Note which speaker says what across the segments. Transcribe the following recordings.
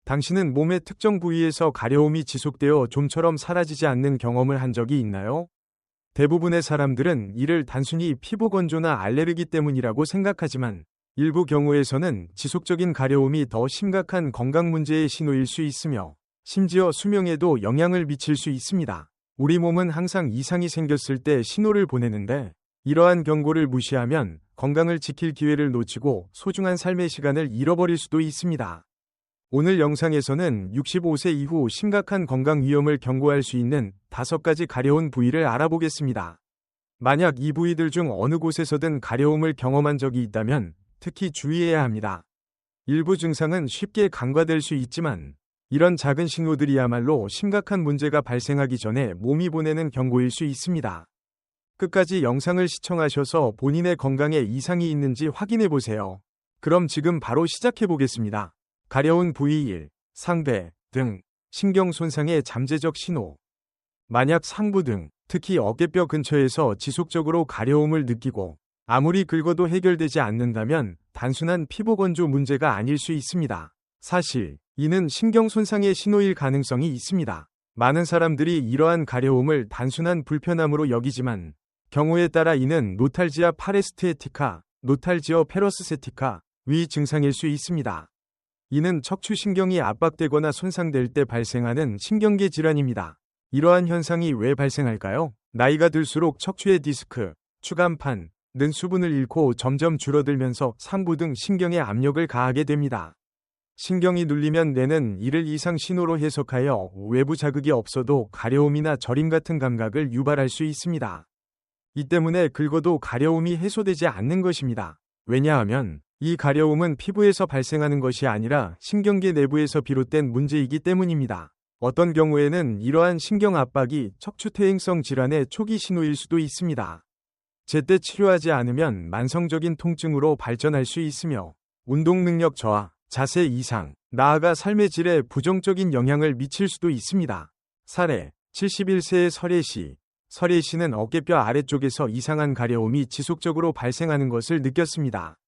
Speaker 1: 당신은 몸의 특정 부위에서 가려움이 지속되어 좀처럼 사라지지 않는 경험을 한 적이 있나요? 대부분의 사람들은 이를 단순히 피부 건조나 알레르기 때문이라고 생각하지만 일부 경우에서는 지속적인 가려움이 더 심각한 건강 문제의 신호일 수 있으며 심지어 수명에도 영향을 미칠 수 있습니다. 우리 몸은 항상 이상이 생겼을 때 신호를 보내는데 이러한 경고를 무시하면 건강을 지킬 기회를 놓치고 소중한 삶의 시간을 잃어버릴 수도 있습니다. 오늘 영상에서는 65세 이후 심각한 건강 위험을 경고할 수 있는 5가지 가려운 부위를 알아보겠습니다. 만약 이 부위들 중 어느 곳에서든 가려움을 경험한 적이 있다면 특히 주의해야 합니다. 일부 증상은 쉽게 간과될 수 있지만 이런 작은 신호들이야말로 심각한 문제가 발생하기 전에 몸이 보내는 경고일 수 있습니다. 끝까지 영상을 시청하셔서 본인의 건강에 이상이 있는지 확인해 보세요. 그럼 지금 바로 시작해 보겠습니다. 가려운 부위 1. 상배, 등, 신경 손상의 잠재적 신호. 만약 상부 등, 특히 어깨뼈 근처에서 지속적으로 가려움을 느끼고 아무리 긁어도 해결되지 않는다면 단순한 피부 건조 문제가 아닐 수 있습니다. 사실 이는 신경 손상의 신호일 가능성이 있습니다. 많은 사람들이 이러한 가려움을 단순한 불편함으로 여기지만 경우에 따라 이는 노탈지아 파레스티에티카, 노탈지어 페러스세티카 위 증상일 수 있습니다. 이는 척추신경이 압박되거나 손상될 때 발생하는 신경계 질환입니다. 이러한 현상이 왜 발생할까요? 나이가 들수록 척추의 디스크, 추간판, 는 수분을 잃고 점점 줄어들면서 상부 등 신경에 압력을 가하게 됩니다. 신경이 눌리면 뇌는 이를 이상 신호로 해석하여 외부 자극이 없어도 가려움이나 저림 같은 감각을 유발할 수 있습니다. 이 때문에 긁어도 가려움이 해소되지 않는 것입니다. 왜냐하면 이 가려움은 피부에서 발생하는 것이 아니라 신경계 내부에서 비롯된 문제이기 때문입니다. 어떤 경우에는 이러한 신경 압박이 척추퇴행성 질환의 초기 신호일 수도 있습니다. 제때 치료하지 않으면 만성적인 통증으로 발전할 수 있으며 운동 능력 저하, 자세 이상, 나아가 삶의 질에 부정적인 영향을 미칠 수도 있습니다. 사례, 71세의 설혜씨. 설혜씨는 어깨뼈 아래쪽에서 이상한 가려움이 지속적으로 발생하는 것을 느꼈습니다.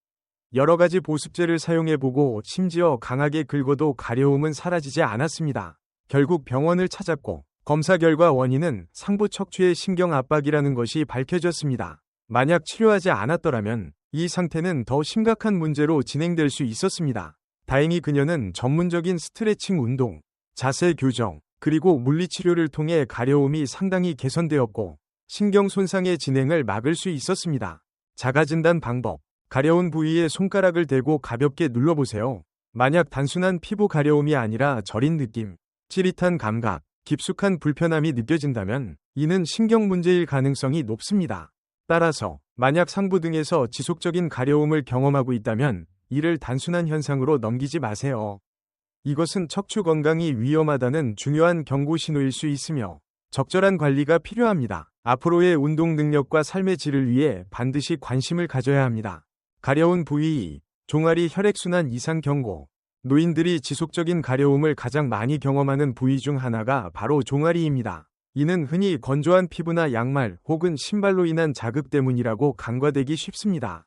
Speaker 1: 여러 가지 보습제를 사용해보고 심지어 강하게 긁어도 가려움은 사라지지 않았습니다. 결국 병원을 찾았고 검사 결과 원인은 상부 척추의 신경 압박이라는 것이 밝혀졌습니다. 만약 치료하지 않았더라면 이 상태는 더 심각한 문제로 진행될 수 있었습니다. 다행히 그녀는 전문적인 스트레칭 운동, 자세 교정, 그리고 물리치료를 통해 가려움이 상당히 개선되었고 신경 손상의 진행을 막을 수 있었습니다. 자가진단 방법. 가려운 부위에 손가락을 대고 가볍게 눌러보세요. 만약 단순한 피부 가려움이 아니라 저린 느낌, 찌릿한 감각, 깊숙한 불편함이 느껴진다면 이는 신경 문제일 가능성이 높습니다. 따라서 만약 상부 등에서 지속적인 가려움을 경험하고 있다면 이를 단순한 현상으로 넘기지 마세요. 이것은 척추 건강이 위험하다는 중요한 경고 신호일 수 있으며 적절한 관리가 필요합니다. 앞으로의 운동 능력과 삶의 질을 위해 반드시 관심을 가져야 합니다. 가려운 부위, 종아리 혈액순환 이상 경고. 노인들이 지속적인 가려움을 가장 많이 경험하는 부위 중 하나가 바로 종아리입니다. 이는 흔히 건조한 피부나 양말 혹은 신발로 인한 자극 때문이라고 간과되기 쉽습니다.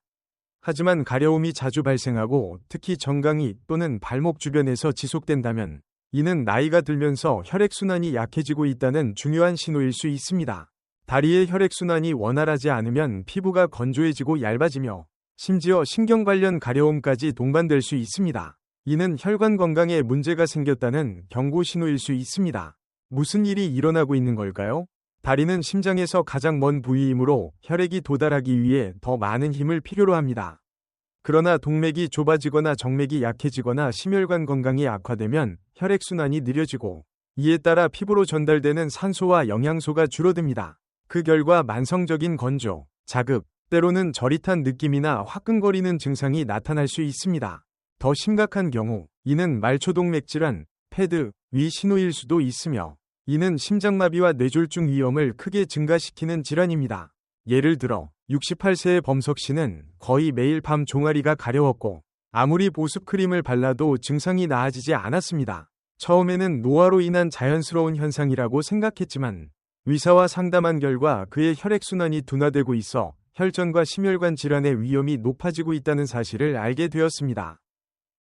Speaker 1: 하지만 가려움이 자주 발생하고 특히 정강이 또는 발목 주변에서 지속된다면 이는 나이가 들면서 혈액순환이 약해지고 있다는 중요한 신호일 수 있습니다. 다리의 혈액순환이 원활하지 않으면 피부가 건조해지고 얇아지며 심지어 신경 관련 가려움까지 동반될 수 있습니다. 이는 혈관 건강에 문제가 생겼다는 경고 신호일 수 있습니다. 무슨 일이 일어나고 있는 걸까요? 다리는 심장에서 가장 먼 부위이므로 혈액이 도달하기 위해 더 많은 힘을 필요로 합니다. 그러나 동맥이 좁아지거나 정맥이 약해지거나 심혈관 건강이 악화되면 혈액순환이 느려지고 이에 따라 피부로 전달되는 산소와 영양소가 줄어듭니다. 그 결과 만성적인 건조, 자극, 때로는 저릿한 느낌이나 화끈거리는 증상이 나타날 수 있습니다. 더 심각한 경우 이는 말초동맥 질환, 패드, 위 신호일 수도 있으며 이는 심장마비와 뇌졸중 위험을 크게 증가시키는 질환입니다. 예를 들어 68세의 범석 씨는 거의 매일 밤 종아리가 가려웠고 아무리 보습 크림을 발라도 증상이 나아지지 않았습니다. 처음에는 노화로 인한 자연스러운 현상이라고 생각했지만 의사와 상담한 결과 그의 혈액순환이 둔화되고 있어 혈전과 심혈관 질환의 위험이 높아지고 있다는 사실을 알게 되었습니다.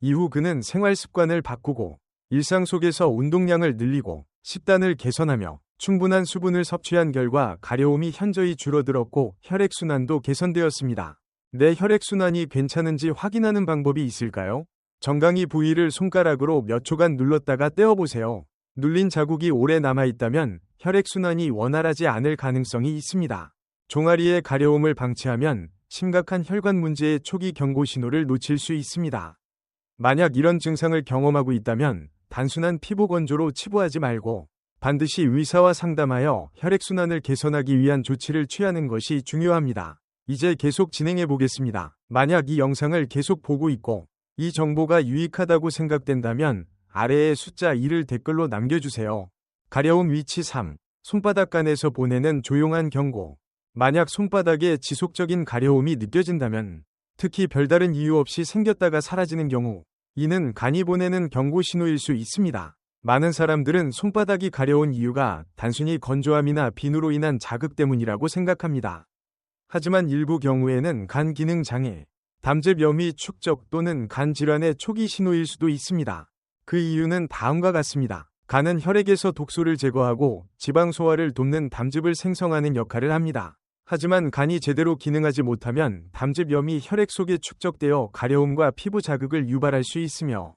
Speaker 1: 이후 그는 생활 습관을 바꾸고 일상 속에서 운동량을 늘리고 식단을 개선하며 충분한 수분을 섭취한 결과 가려움이 현저히 줄어들었고 혈액순환도 개선되었습니다. 내 혈액순환이 괜찮은지 확인하는 방법이 있을까요? 정강이 부위를 손가락으로 몇 초간 눌렀다가 떼어보세요. 눌린 자국이 오래 남아있다면 혈액순환이 원활하지 않을 가능성이 있습니다. 종아리의 가려움을 방치하면 심각한 혈관 문제의 초기 경고 신호를 놓칠 수 있습니다. 만약 이런 증상을 경험하고 있다면 단순한 피부 건조로 치부하지 말고 반드시 의사와 상담하여 혈액순환을 개선하기 위한 조치를 취하는 것이 중요합니다. 이제 계속 진행해 보겠습니다. 만약 이 영상을 계속 보고 있고 이 정보가 유익하다고 생각된다면 아래에 숫자 2를 댓글로 남겨주세요. 가려움 위치 3. 손바닥 간에서 보내는 조용한 경고. 만약 손바닥에 지속적인 가려움이 느껴진다면, 특히 별다른 이유 없이 생겼다가 사라지는 경우, 이는 간이 보내는 경고 신호일 수 있습니다. 많은 사람들은 손바닥이 가려운 이유가 단순히 건조함이나 비누로 인한 자극 때문이라고 생각합니다. 하지만 일부 경우에는 간 기능 장애, 담즙염이 축적 또는 간 질환의 초기 신호일 수도 있습니다. 그 이유는 다음과 같습니다. 간은 혈액에서 독소를 제거하고 지방 소화를 돕는 담즙을 생성하는 역할을 합니다. 하지만 간이 제대로 기능하지 못하면 담즙염이 혈액 속에 축적되어 가려움과 피부 자극을 유발할 수 있으며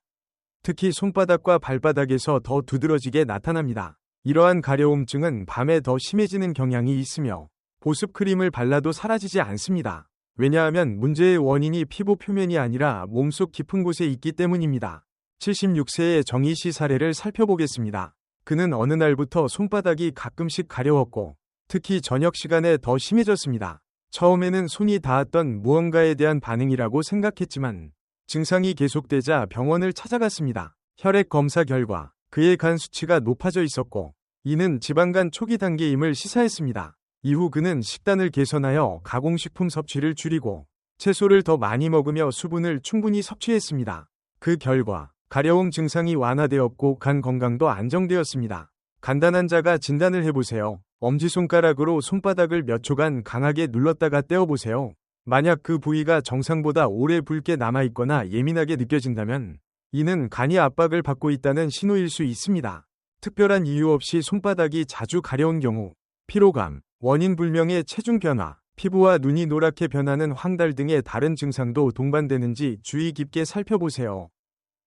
Speaker 1: 특히 손바닥과 발바닥에서 더 두드러지게 나타납니다. 이러한 가려움증은 밤에 더 심해지는 경향이 있으며 보습 크림을 발라도 사라지지 않습니다. 왜냐하면 문제의 원인이 피부 표면이 아니라 몸속 깊은 곳에 있기 때문입니다. 76세의 정희 씨 사례를 살펴보겠습니다. 그는 어느 날부터 손바닥이 가끔씩 가려웠고 특히 저녁 시간에 더 심해졌습니다. 처음에는 손이 닿았던 무언가에 대한 반응이라고 생각했지만 증상이 계속되자 병원을 찾아갔습니다. 혈액 검사 결과 그의 간 수치가 높아져 있었고 이는 지방간 초기 단계임을 시사했습니다. 이후 그는 식단을 개선하여 가공식품 섭취를 줄이고 채소를 더 많이 먹으며 수분을 충분히 섭취했습니다. 그 결과 가려움 증상이 완화되었고 간 건강도 안정되었습니다. 간단한 자가 진단을 해보세요. 엄지손가락으로 손바닥을 몇 초간 강하게 눌렀다가 떼어보세요. 만약 그 부위가 정상보다 오래 붉게 남아있거나 예민하게 느껴진다면 이는 간이 압박을 받고 있다는 신호일 수 있습니다. 특별한 이유 없이 손바닥이 자주 가려운 경우 피로감, 원인 불명의 체중 변화, 피부와 눈이 노랗게 변하는 황달 등의 다른 증상도 동반되는지 주의 깊게 살펴보세요.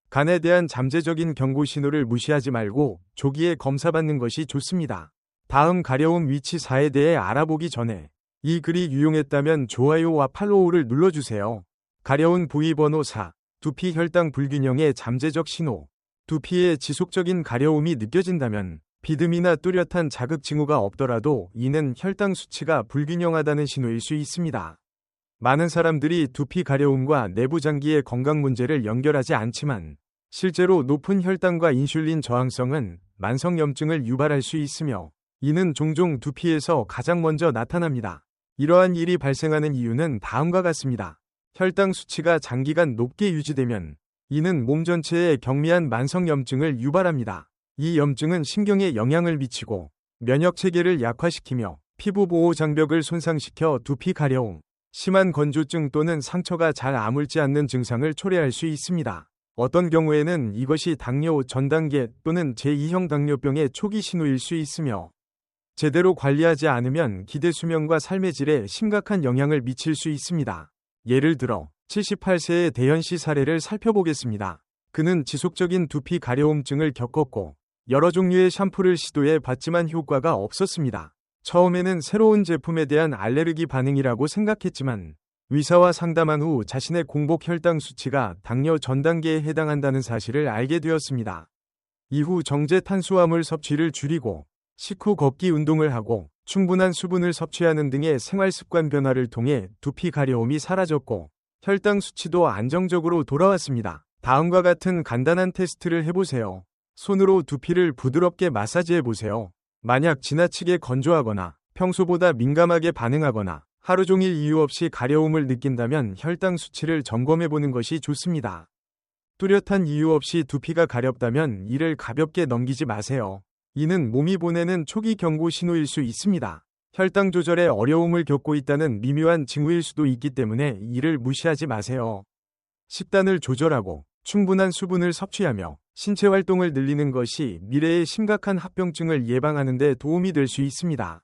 Speaker 1: 간에 대한 잠재적인 경고 신호를 무시하지 말고 조기에 검사받는 것이 좋습니다. 다음 가려움 위치 4에 대해 알아보기 전에 이 글이 유용했다면 좋아요와 팔로우를 눌러주세요. 가려운 부위 번호 4. 두피 혈당 불균형의 잠재적 신호. 두피에 지속적인 가려움이 느껴진다면 비듬이나 뚜렷한 자극 징후가 없더라도 이는 혈당 수치가 불균형하다는 신호일 수 있습니다. 많은 사람들이 두피 가려움과 내부 장기의 건강 문제를 연결하지 않지만 실제로 높은 혈당과 인슐린 저항성은 만성염증을 유발할 수 있으며 이는 종종 두피에서 가장 먼저 나타납니다. 이러한 일이 발생하는 이유는 다음과 같습니다. 혈당 수치가 장기간 높게 유지되면 이는 몸 전체에 경미한 만성염증을 유발합니다. 이 염증은 신경에 영향을 미치고 면역 체계를 약화시키며 피부 보호 장벽을 손상시켜 두피 가려움, 심한 건조증 또는 상처가 잘 아물지 않는 증상을 초래할 수 있습니다. 어떤 경우에는 이것이 당뇨 전 단계 또는 제2형 당뇨병의 초기 신호일 수 있으며 제대로 관리하지 않으면 기대 수명과 삶의 질에 심각한 영향을 미칠 수 있습니다. 예를 들어 78세의 대현 씨 사례를 살펴보겠습니다. 그는 지속적인 두피 가려움증을 겪었고 여러 종류의 샴푸를 시도해 봤지만 효과가 없었습니다. 처음에는 새로운 제품에 대한 알레르기 반응이라고 생각했지만 의사와 상담한 후 자신의 공복 혈당 수치가 당뇨 전 단계에 해당한다는 사실을 알게 되었습니다. 이후 정제 탄수화물 섭취를 줄이고 식후 걷기 운동을 하고 충분한 수분을 섭취하는 등의 생활 습관 변화를 통해 두피 가려움이 사라졌고 혈당 수치도 안정적으로 돌아왔습니다. 다음과 같은 간단한 테스트를 해보세요. 손으로 두피를 부드럽게 마사지해보세요. 만약 지나치게 건조하거나 평소보다 민감하게 반응하거나 하루 종일 이유 없이 가려움을 느낀다면 혈당 수치를 점검해보는 것이 좋습니다. 뚜렷한 이유 없이 두피가 가렵다면 이를 가볍게 넘기지 마세요. 이는 몸이 보내는 초기 경고 신호일 수 있습니다. 혈당 조절에 어려움을 겪고 있다는 미묘한 징후일 수도 있기 때문에 이를 무시하지 마세요. 식단을 조절하고 충분한 수분을 섭취하며 신체 활동을 늘리는 것이 미래의 심각한 합병증을 예방하는 데 도움이 될 수 있습니다.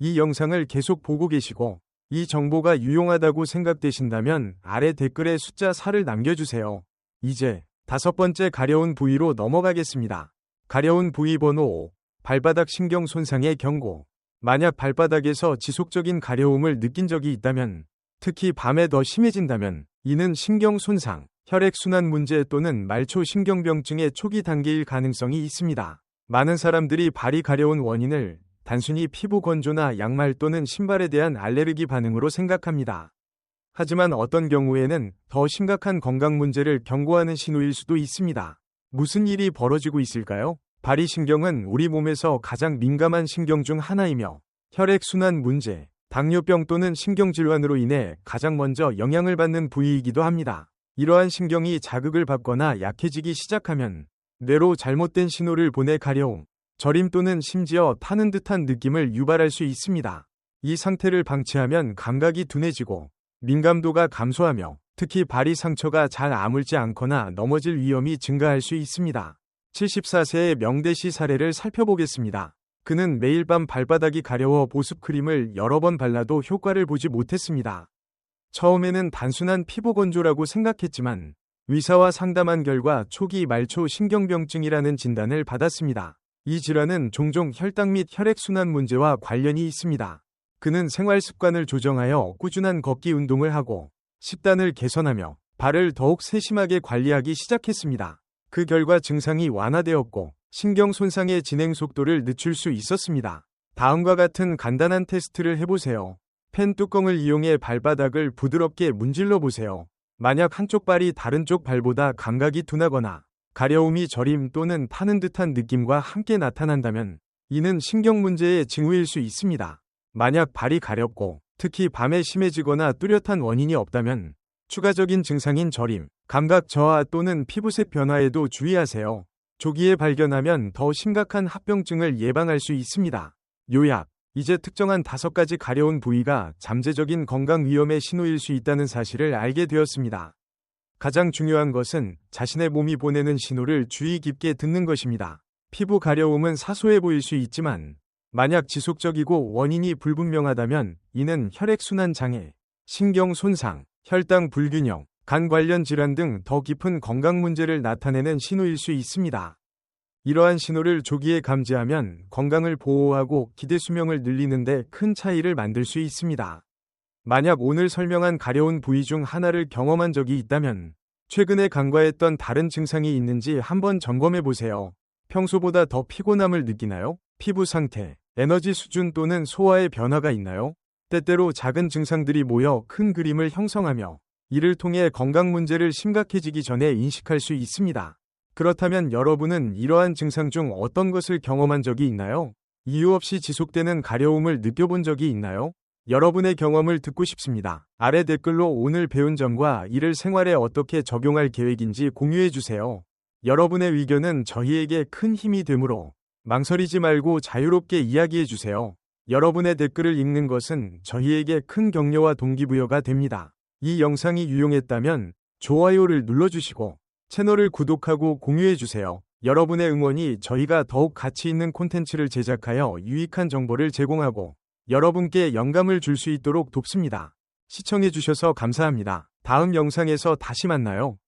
Speaker 1: 이 영상을 계속 보고 계시고 이 정보가 유용하다고 생각되신다면 아래 댓글에 숫자 4를 남겨주세요. 이제 5번째 가려운 부위로 넘어가겠습니다. 가려운 부위 번호 5. 발바닥 신경 손상의 경고. 만약 발바닥에서 지속적인 가려움을 느낀 적이 있다면, 특히 밤에 더 심해진다면 이는 신경 손상, 혈액순환 문제 또는 말초 신경병증의 초기 단계일 가능성이 있습니다. 많은 사람들이 발이 가려운 원인을 단순히 피부 건조나 양말 또는 신발에 대한 알레르기 반응으로 생각합니다. 하지만 어떤 경우에는 더 심각한 건강 문제를 경고하는 신호일 수도 있습니다. 무슨 일이 벌어지고 있을까요? 발이신경은 우리 몸에서 가장 민감한 신경 중 하나이며 혈액순환 문제, 당뇨병 또는 신경질환으로 인해 가장 먼저 영향을 받는 부위이기도 합니다. 이러한 신경이 자극을 받거나 약해지기 시작하면 뇌로 잘못된 신호를 보내 가려움, 저림 또는 심지어 타는 듯한 느낌을 유발할 수 있습니다. 이 상태를 방치하면 감각이 둔해지고 민감도가 감소하며 특히 발이 상처가 잘 아물지 않거나 넘어질 위험이 증가할 수 있습니다. 74세의 명대씨 사례를 살펴보겠습니다. 그는 매일 밤 발바닥이 가려워 보습크림을 여러 번 발라도 효과를 보지 못했습니다. 처음에는 단순한 피부 건조라고 생각했지만 의사와 상담한 결과 초기 말초 신경병증이라는 진단을 받았습니다. 이 질환은 종종 혈당 및 혈액순환 문제와 관련이 있습니다. 그는 생활 습관을 조정하여 꾸준한 걷기 운동을 하고 식단을 개선하며 발을 더욱 세심하게 관리하기 시작했습니다. 그 결과 증상이 완화되었고 신경 손상의 진행 속도를 늦출 수 있었습니다. 다음과 같은 간단한 테스트를 해보세요. 펜 뚜껑을 이용해 발바닥을 부드럽게 문질러 보세요. 만약 한쪽 발이 다른 쪽 발보다 감각이 둔하거나 가려움이 저림 또는 타는 듯한 느낌과 함께 나타난다면 이는 신경 문제의 징후일 수 있습니다. 만약 발이 가렵고 특히 밤에 심해지거나 뚜렷한 원인이 없다면 추가적인 증상인 저림, 감각 저하 또는 피부색 변화에도 주의하세요. 조기에 발견하면 더 심각한 합병증을 예방할 수 있습니다. 요약: 이제 특정한 5가지 가려운 부위가 잠재적인 건강 위험의 신호일 수 있다는 사실을 알게 되었습니다. 가장 중요한 것은 자신의 몸이 보내는 신호를 주의 깊게 듣는 것입니다. 피부 가려움은 사소해 보일 수 있지만 만약 지속적이고 원인이 불분명하다면 이는 혈액순환 장애, 신경 손상, 혈당 불균형, 간 관련 질환 등 더 깊은 건강 문제를 나타내는 신호일 수 있습니다. 이러한 신호를 조기에 감지하면 건강을 보호하고 기대 수명을 늘리는 데 큰 차이를 만들 수 있습니다. 만약 오늘 설명한 가려운 부위 중 하나를 경험한 적이 있다면 최근에 간과했던 다른 증상이 있는지 한번 점검해 보세요. 평소보다 더 피곤함을 느끼나요? 피부 상태, 에너지 수준 또는 소화의 변화가 있나요? 때때로 작은 증상들이 모여 큰 그림을 형성하며 이를 통해 건강 문제를 심각해지기 전에 인식할 수 있습니다. 그렇다면 여러분은 이러한 증상 중 어떤 것을 경험한 적이 있나요? 이유 없이 지속되는 가려움을 느껴본 적이 있나요? 여러분의 경험을 듣고 싶습니다. 아래 댓글로 오늘 배운 점과 이를 생활에 어떻게 적용할 계획인지 공유해 주세요. 여러분의 의견은 저희에게 큰 힘이 되므로 망설이지 말고 자유롭게 이야기해 주세요. 여러분의 댓글을 읽는 것은 저희에게 큰 격려와 동기부여가 됩니다. 이 영상이 유용했다면 좋아요를 눌러주시고 채널을 구독하고 공유해주세요. 여러분의 응원이 저희가 더욱 가치 있는 콘텐츠를 제작하여 유익한 정보를 제공하고 여러분께 영감을 줄 수 있도록 돕습니다. 시청해주셔서 감사합니다. 다음 영상에서 다시 만나요.